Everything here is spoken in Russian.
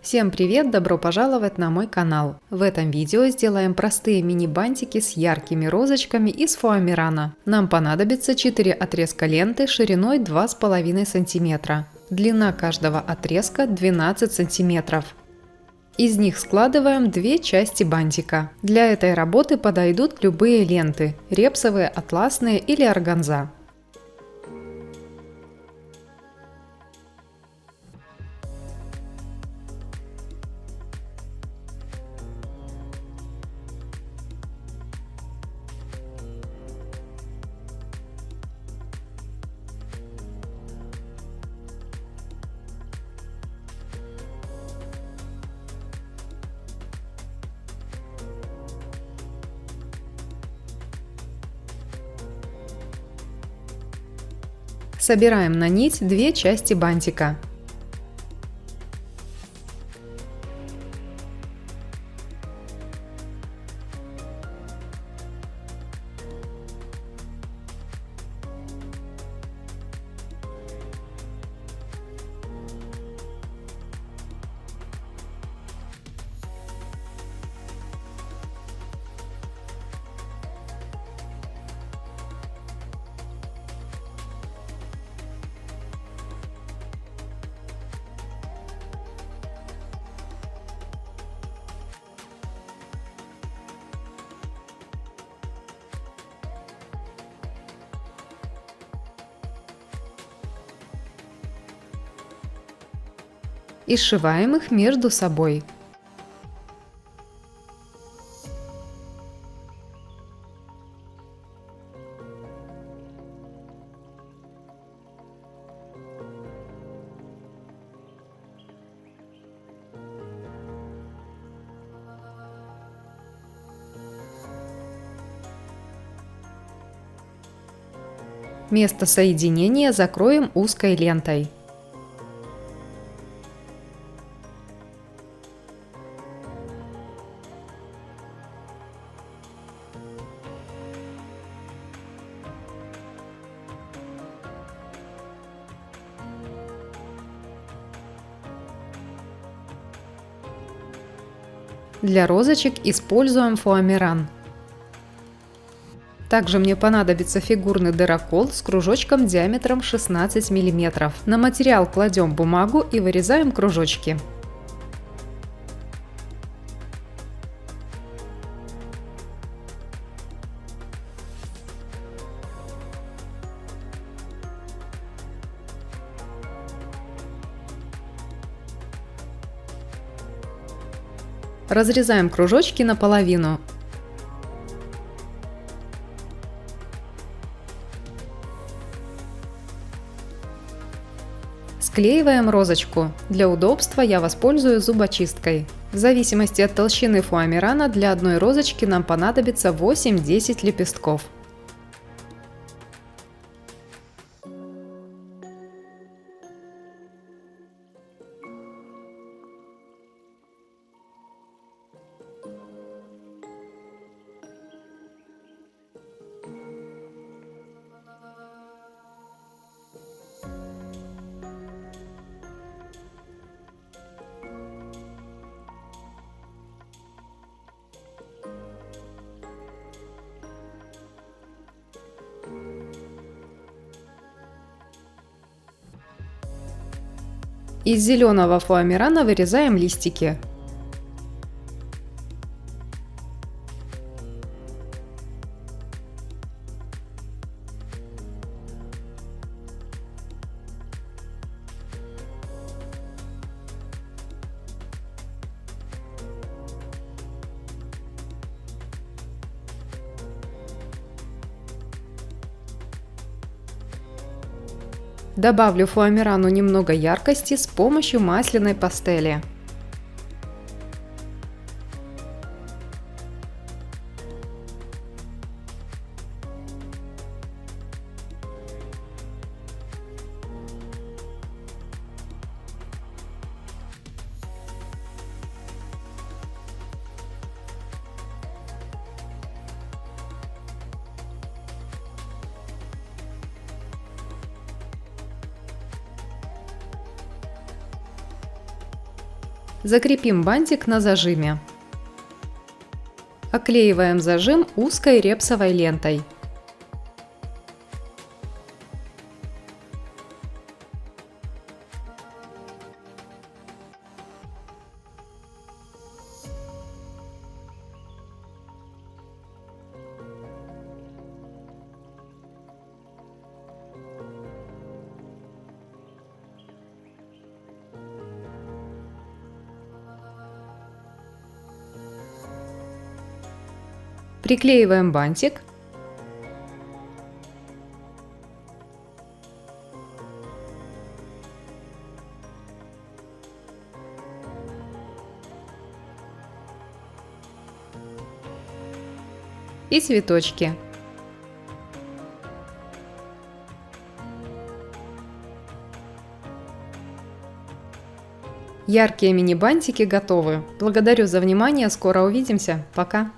Всем привет! Добро пожаловать на мой канал! В этом видео сделаем простые мини-бантики с яркими розочками из фоамирана. Нам понадобится 4 отрезка ленты шириной 2,5 см. Длина каждого отрезка 12 см. Из них складываем 2 части бантика. Для этой работы подойдут любые ленты – репсовые, атласные или органза. Собираем на нить 2 части бантика. И сшиваем их между собой. Место соединения закроем узкой лентой. Для розочек используем фоамиран. Также мне понадобится фигурный дырокол с кружочком диаметром 16 мм. На материал кладем бумагу и вырезаем кружочки. Разрезаем кружочки наполовину. Склеиваем розочку. Для удобства я воспользуюсь зубочисткой. В зависимости от толщины фоамирана для одной розочки нам понадобится 8-10 лепестков. Из зеленого фоамирана вырезаем листики. Добавлю фоамирану немного яркости с помощью масляной пастели. Закрепим бантик на зажиме. Оклеиваем зажим узкой репсовой лентой. Приклеиваем бантик. И цветочки. Яркие мини-бантики готовы. Благодарю за внимание, скоро увидимся. Пока!